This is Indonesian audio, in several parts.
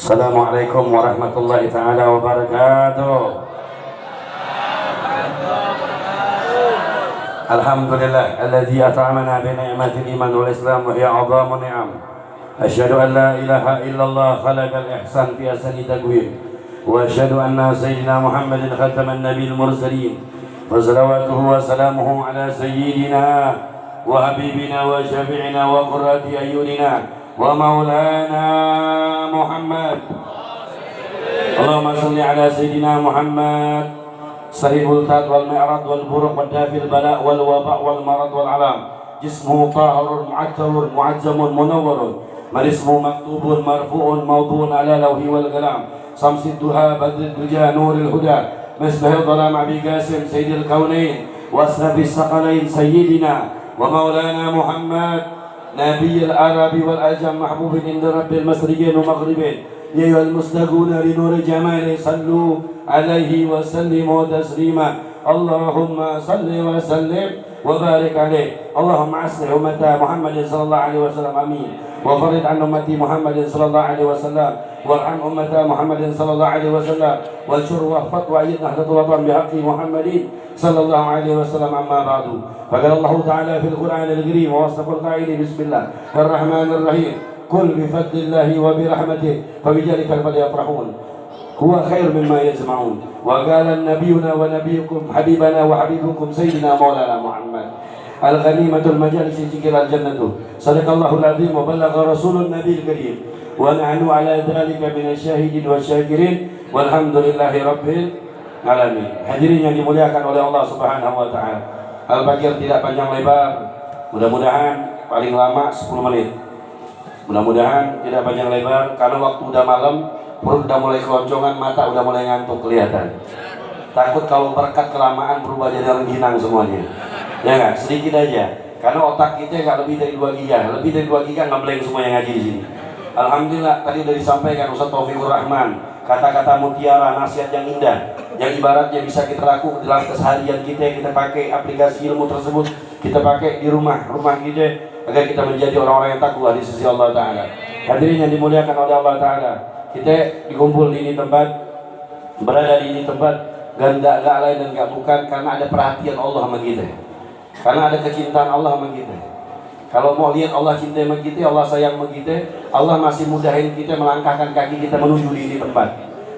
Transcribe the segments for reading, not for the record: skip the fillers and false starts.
Assalamualaikum warahmatullahi taala wabarakatuh. Alhamdulillah alladzi at'amana bi ni'matil iman wal islam wa hiya 'adhamu ni'am. Asyhadu an la ilaha illallah khalaqal ihsan fi ahsani taqwim wa asyhadu anna sayyidina Muhammadin khataman nabiyil mursalin wa salawatuhu wa salamuhu ala sayyidina wa habibina wa syafi'ina wa qurrati ayyunina wa maulana Muhammad. Allahumma salli ala sayyidina Muhammad sahibul tat wal mi'rad wal buruq wal dafil bala wal waba wal marad wal alam jismu tahurun mu'attarun mu'azzamun munawwarun marismu maktubun marfu'un mawdu'un ala lawhi wal kalam samsid duha badrid duja nuril huda misbahil dhalam abi qasim sayyidil kaunain wasrabis saqalain sayyidina wa maulana Muhammad نبي العرب والأجم محبوب عند رب المشرقين والمغربين يا أيها المستغون لنور جماله صلوا عليه وسلموا تسليما اللهم صل وسلم وبارك عليه اللهم أصلح أمة محمد صلى الله عليه وسلم آمين وفرج عن أمة محمد صلى الله عليه وسلم وارحم أمة محمد صلى الله عليه وسلم وانشر واحفظ وأيد نهضة الوطن بحق محمد صلى الله عليه وسلم أما بعد فقال الله تعالى في القرآن الكريم ووصف القائل بسم الله الرحمن الرحيم قل بفضل الله وبرحمته فبذلك فليفرحون هو خير مما يجمعون وقال نبينا ونبيكم حبيبنا وحبيبكم سيدنا مولانا محمد الغنيمة المجالس تجرى الجنة صدق الله العظيم وبلغ رسول النبي الكريم ونحن على ذلك من الشاهدين والشاكرين والحمد لله رب العالمين. Hadirin yang dimuliakan oleh Allah Subhanahu wa taala. Al-Baqir tidak panjang lebar. Mudah-mudahan paling lama 10 menit. Mudah-mudahan tidak panjang lebar karena waktu udah malam, perut udah mulai keloncongan, mata udah mulai ngantuk kelihatan. Takut kalau berkat kelamaan berubah jadi rengginang semuanya. Ya enggak? Sedikit aja. Karena otak kita enggak lebih dari 2 giga. Lebih dari 2 giga ngeblank semua yang ngaji di sini. Alhamdulillah tadi sudah disampaikan Ustaz Taufikur Rahman, kata-kata mutiara, nasihat yang indah, yang ibaratnya bisa kita lakukan dalam keseharian kita pakai aplikasi ilmu tersebut, kita pakai di rumah kita agar kita menjadi orang-orang yang takwa di sisi Allah Ta'ala. Hadirin yang dimuliakan oleh Allah Ta'ala, kita dikumpul di ini tempat, berada di ini tempat, gak lain dan gak bukan karena ada perhatian Allah sama kita, karena ada kecintaan Allah sama kita. Kalau mau lihat Allah cinta sama kita, Allah sayang sama kita, Allah masih mudahin kita melangkahkan kaki kita menuju di ini tempat.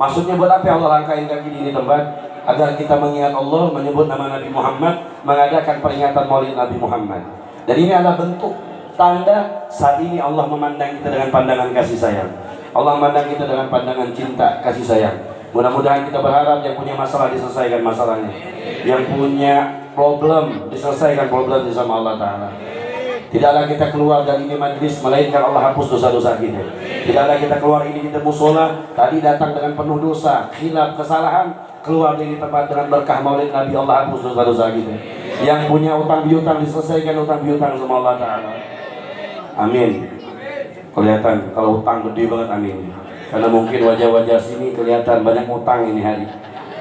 Maksudnya buat apa Allah langkahin kaki di ini tempat? Agar kita mengingat Allah, menyebut nama Nabi Muhammad, mengadakan peringatan Maulid Nabi Muhammad. Dan ini adalah bentuk tanda saat ini Allah memandang kita dengan pandangan kasih sayang. Allah memandang kita dengan pandangan cinta, kasih sayang. Mudah-mudahan kita berharap yang punya masalah diselesaikan masalahnya, yang punya problem diselesaikan problemnya sama Allah Ta'ala. Tidaklah kita keluar dari ini majlis melainkan Allah hapus dosa-dosa kita. Tidaklah kita keluar ini kita musola tadi datang dengan penuh dosa, khilaf, kesalahan, keluar dari tempat dengan berkah Maulid Nabi, Allah hapus dosa-dosa kita. Yang punya utang piutang diselesaikan utang piutang sama Allah Ta'ala. Amin. Kelihatan kalau utang gede banget, amin. Karena mungkin wajah-wajah sini kelihatan banyak utang ini hari.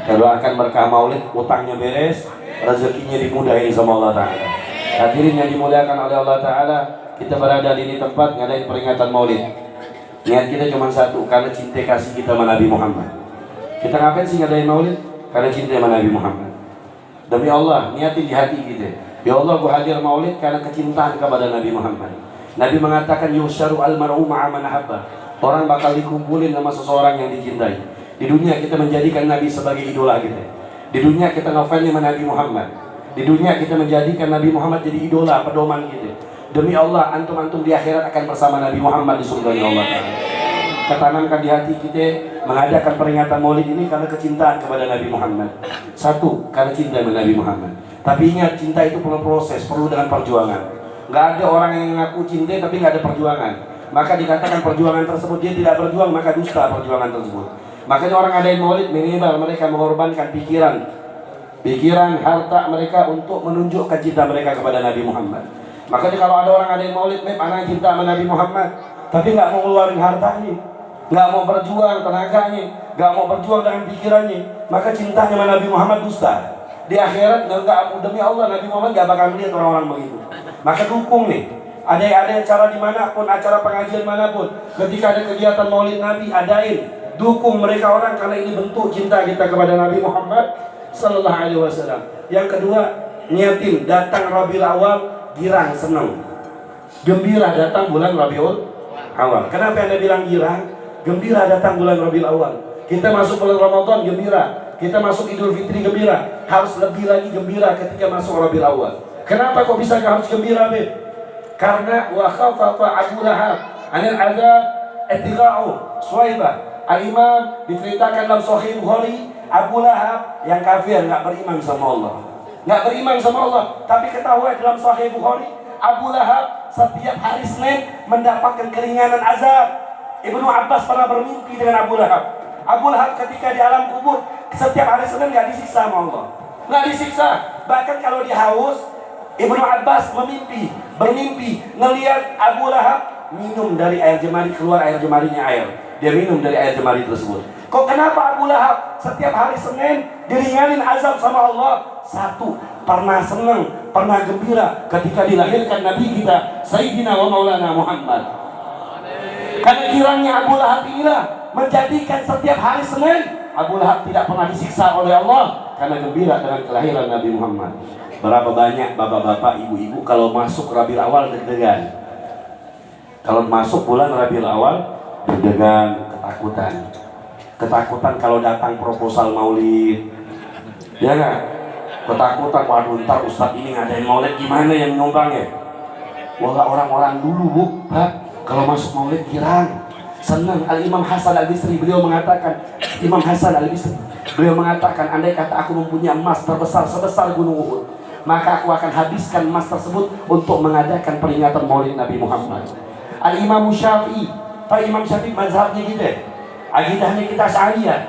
Kalau akan berkah Maulid, utangnya beres, rezekinya dimudahin sama Allah Ta'ala. Hadirin yang dimuliakan oleh Allah Ta'ala, kita berada di ini tempat ngadain peringatan Maulid. Niat kita cuma satu, karena cinta kasih kita sama Nabi Muhammad. Kita ngapain sih ngadain Maulid? Karena cinta sama Nabi Muhammad. Demi Allah, niatin di hati kita. Ya Allah, gua hadir Maulid karena kecintaan kepada Nabi Muhammad. Nabi mengatakan yusyaru al-mar'u ma'a man ahabba. Orang bakal dikumpulin sama seseorang yang dicintai. Di dunia kita menjadikan Nabi sebagai idola kita. Di dunia kita ngefans sama Nabi Muhammad. Di dunia kita menjadikan Nabi Muhammad jadi idola, pedoman kita. Demi Allah, antum-antum di akhirat akan bersama Nabi Muhammad di surga Allah Ta'ala. Ketanamkan di hati kita mengadakan peringatan Maulid ini karena kecintaan kepada Nabi Muhammad. Satu, karena cinta dengan Nabi Muhammad. Tapi ingat, cinta itu perlu proses, perlu dengan perjuangan. Gak ada orang yang ngaku cinta tapi gak ada perjuangan. Maka dikatakan perjuangan tersebut dia tidak berjuang, maka dusta perjuangan tersebut. Makanya orang adain Maulid minimal mereka mengorbankan pikiran, harta mereka untuk menunjukkan cinta mereka kepada Nabi Muhammad. Makanya kalau ada orang ada yang maulid, anak cinta sama Nabi Muhammad, tapi nggak mau ngeluarin hartanya, nggak mau berjuang tenaganya, nggak mau berjuang dengan pikirannya, maka cintanya sama Nabi Muhammad dusta. Di akhirat nggak, demi Allah Nabi Muhammad nggak bakal melihat orang-orang begitu. Maka dukung nih, Ada acara dimanapun, acara pengajian manapun, ketika ada kegiatan Maulid Nabi, adain, dukung mereka orang, karena ini bentuk cinta kita kepada Nabi Muhammad Sallallahu Alaihi Wasallam. Yang kedua, niatin datang Rabiul Awal, girang, senang, gembira datang bulan Rabiul Awal. Kenapa Anda bilang girang? Gembira datang bulan Rabiul Awal. Kita masuk bulan Ramadan gembira, kita masuk Idul Fitri gembira, harus lebih lagi gembira ketika masuk Rabiul Awal. Kenapa kok bisa harus gembira, Beb? Karena wa khafafa Abu Lahab anil azab ittiqa'u Suwaibah. Al-Imam diceritakan dalam Sahih Bukhari, Abu Lahab yang kafir, nggak beriman sama Allah, nggak beriman sama Allah. Tapi ketahui dalam Sahih Bukhari, Abu Lahab setiap hari Senin mendapatkan keringanan azab. Ibnu Abbas pernah bermimpi dengan Abu Lahab. Abu Lahab ketika di alam kubur setiap hari Senin nggak disiksa sama Allah, nggak disiksa. Bahkan kalau dia haus, Ibnu Abbas bermimpi ngelihat Abu Lahab minum dari air jemari, keluar air jemarinya air. Dia minum dari air jemari tersebut. Kok kenapa Abu Lahab setiap hari Senin diringanin azab sama Allah? Satu, pernah senang, pernah gembira ketika dilahirkan Nabi kita Sayyidina wa Maulana Muhammad. Karena kiranya Abu Lahab inilah menjadikan setiap hari Senin Abu Lahab tidak pernah disiksa oleh Allah, karena gembira dengan kelahiran Nabi Muhammad. Berapa banyak bapak-bapak, ibu-ibu kalau masuk Rabiul Awal deg-degan. Kalau masuk bulan Rabiul Awal deg-degan, ketakutan. Ketakutan kalau datang proposal maulid. Ya nggak? Ketakutan, waduh ntar Ustadz ini ngadain maulid gimana yang nyumbang ya? Wah, orang-orang dulu, Bu, Pak, kalau masuk maulid girang, senang. Al-Imam Hasan Al-Bisri, beliau mengatakan, Imam Hasan Al-Bisri, beliau mengatakan, andai kata aku mempunyai emas terbesar sebesar gunung Uhud, maka aku akan habiskan emas tersebut untuk mengadakan peringatan Maulid Nabi Muhammad. Al-Imam Syafi'i, Pak Imam Syafi'i mazhabnya kita, akidahnya kita Asy'ariyah,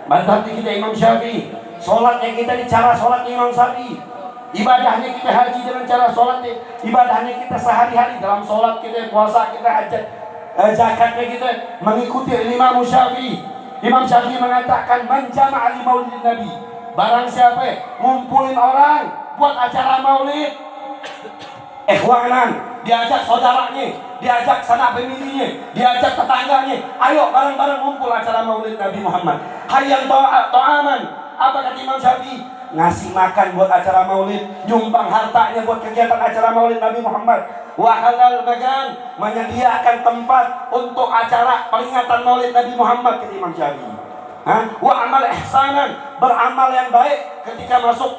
mazhabnya kita Imam Syafi'i, sholatnya kita di cara sholatnya Imam Syafi'i, ibadahnya kita haji dengan cara sholatnya, ibadahnya kita sehari-hari dalam sholat kita, puasa kita, hajat, zakatnya kita mengikuti Imam Syafi'i. Imam Syafi'i mengatakan, man jama'a li maulidin Nabi, barang siapa ngumpulin orang buat acara maulid, ikhwanan, diajak saudaranya, diajak sanak pemilihnya, diajak tetangganya, ayo bareng-bareng ngumpul acara maulid Nabi Muhammad. Hayyan ta'aman, apa kata Imam Syafi'i? Ngasih makan buat acara maulid, nyumbang hartanya buat kegiatan acara maulid Nabi Muhammad. Wa halal makan, menyediakan tempat untuk acara peringatan maulid Nabi Muhammad, kata Imam Syafi'i. Wa amal ihsanan, beramal yang baik ketika masuk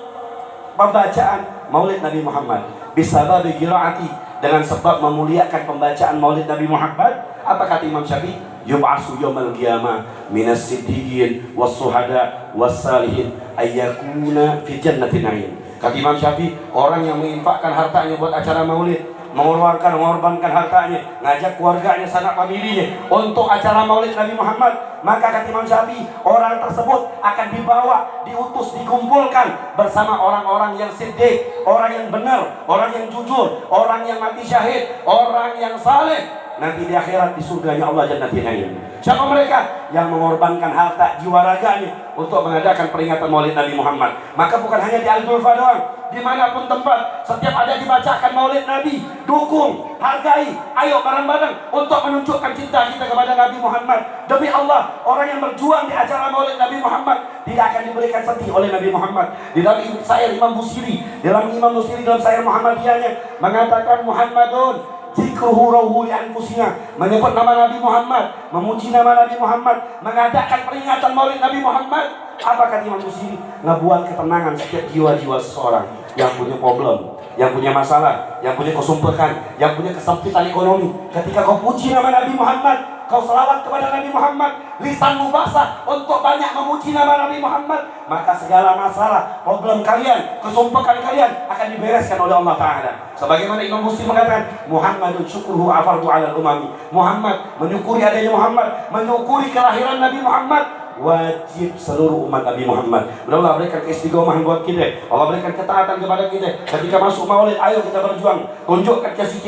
pembacaan maulid Nabi Muhammad. Bisababi qiraati, dengan sebab memuliakan pembacaan maulid Nabi Muhammad. Apa kata Imam Syafi'i? Yub'asu yawmal qiyamah minas siddiqin was suhada was salihin ayyakuna fi jannatin na'im. Kata Imam Syafi'i, orang yang menginfakkan hartanya buat acara maulid, mengorbankan hartanya, ngajak keluarganya, sanak familinya untuk acara maulid Nabi Muhammad, maka kata Imam Syafi'i, orang tersebut akan dibawa, diutus, dikumpulkan bersama orang-orang yang siddiq, orang yang benar, orang yang jujur, orang yang mati syahid, orang yang saleh, nanti di akhirat di surganya Allah Jannatin Na'im. Siapa mereka? Yang mengorbankan harta, jiwa raganya untuk mengadakan peringatan maulid Nabi Muhammad. Maka bukan hanya di Al-Zulfa doang, dimanapun tempat, setiap ada dibacakan maulid Nabi, dukung, hargai, ayo bareng-bareng untuk menunjukkan cinta kita kepada Nabi Muhammad. Demi Allah, orang yang berjuang di acara maulid Nabi Muhammad tidak akan diberikan sedih oleh Nabi Muhammad. Di dalam syair Imam Busiri, dalam syair Muhammadiyahnya mengatakan, Muhammadun zikruhu rawhu li anfusina, menyebut nama Nabi Muhammad, memuji nama Nabi Muhammad, mengadakan peringatan maulid Nabi Muhammad. Apa kata Imam Busiri? Ngebuat ketenangan setiap jiwa-jiwa seseorang yang punya problem, yang punya masalah, yang punya kesumpekan, yang punya kesempitan ekonomi. Ketika kau puji nama Nabi Muhammad, kau selawat kepada Nabi Muhammad, lisanmu basah untuk banyak memuji nama Nabi Muhammad, maka segala masalah, problem kalian, kesumpekan kalian akan dibereskan oleh Allah Ta'ala. Sebagaimana Imam Muslim mengatakan, Muhammadun syukruhu afardu ala umami, Muhammad, menyukuri adanya Muhammad, menyukuri kelahiran Nabi Muhammad, wajib seluruh umat Nabi Muhammad. Allah berikan keistiqomahan buat kita, Allah berikan ketaatan kepada kita. Ketika masuk maulid, ayo kita berjuang, tunjukkan kasih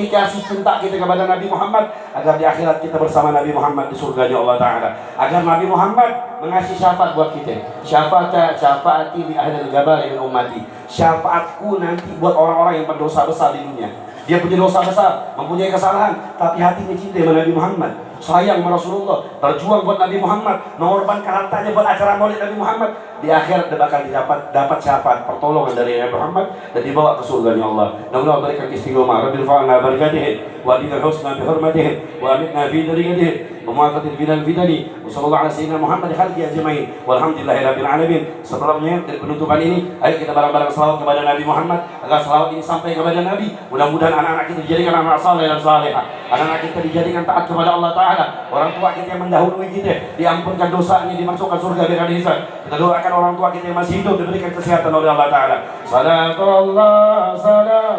cinta kita kepada Nabi Muhammad, agar di akhirat kita bersama Nabi Muhammad di surganya Allah Ta'ala. Agar Nabi Muhammad mengasih syafaat buat kita. Syafaati li ahlil gabari min ummati, syafaatku nanti buat orang-orang yang berdosa besar di dunia. dia punya dosa besar, mempunyai kesalahan, tapi hatinya cinta sama Nabi Muhammad, sayang sama Rasulullah, berjuang buat Nabi Muhammad, mengorbankan hartanya buat acara Maulid Nabi Muhammad. Di akhirat dia bakal dapat syafaat pertolongan dari Nabi Muhammad dan dibawa ke surganya Allah. Namun Allah berikan istiqomah. Rabbil fa'alna barakatihim wa adina husna bihurmatihim wa amitna fi dariyatihim wa mu'atatin fidal fidani wa sallallahu ala sayyidina Muhammad khalqi ajma'in walhamdulillahi rabbil alamin. Sebelumnya dari penutupan ini, ayo kita bareng-bareng selawat kepada Nabi Muhammad agar selawat ini sampai kepada Nabi. Mudah-mudahan anak-anak kita dijadikan anak saleh dan salehah, anak-anak kita dijadikan taat kepada Allah Ta'ala, orang tua kita yang mendahului kita diampunkan dosanya, dimasukkan surga dengan hisab. Kita doakan orang tua kita yang masih hidup diberikan kesehatan oleh Allah Ta'ala. Salatullah salam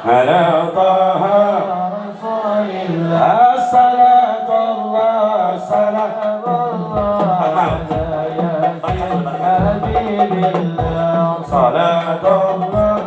ala taha rasulillah, salatullah salam habibillah, salatullah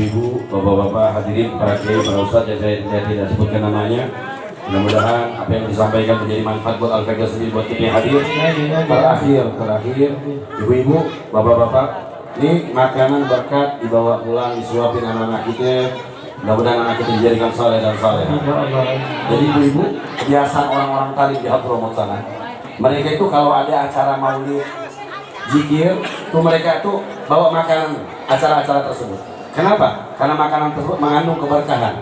ibu-ibu, bapak-bapak, hadirin, para kiai, para ustadz yang saya tidak sebutkan namanya. Mudah-mudahan apa yang disampaikan menjadi manfaat buat Al-Fatihah sendiri, buat kita yang hadir. Terakhir, ibu-ibu, bapak-bapak, ini makanan berkat dibawa pulang, disuapin anak-anak kita. Mudah-mudahan anak kita dijadikan saleh dan saleh. Jadi ibu-ibu, kebiasaan orang-orang tadi di Hadramut sana, mereka itu kalau ada acara maulid, zikir, tuh mereka tuh bawa makanan acara-acara tersebut. Kenapa? Karena makanan tersebut mengandung keberkahan.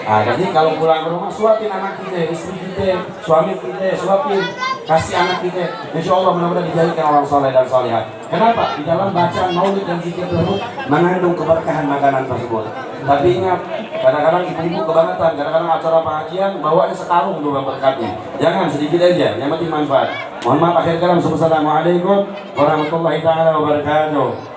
Nah, jadi kalau pulang ke rumah, suapin anak kita, istri kita, suami kita, suapin, kasih anak kita. Insya Allah mudah-mudahan dijadikan orang soleh dan solehah. Kenapa? Di dalam bacaan maulid dan zikir tersebut mengandung keberkahan makanan tersebut. Tapi ingat, kadang-kadang ibu-ibu kebangetan, kadang-kadang acara pengajian bawanya sekarung tuh berkatnya. Jangan, sedikit aja, yang penting manfaat. Mohon maaf akhir kalam. Assalamualaikum warahmatullahi taala wabarakatuh.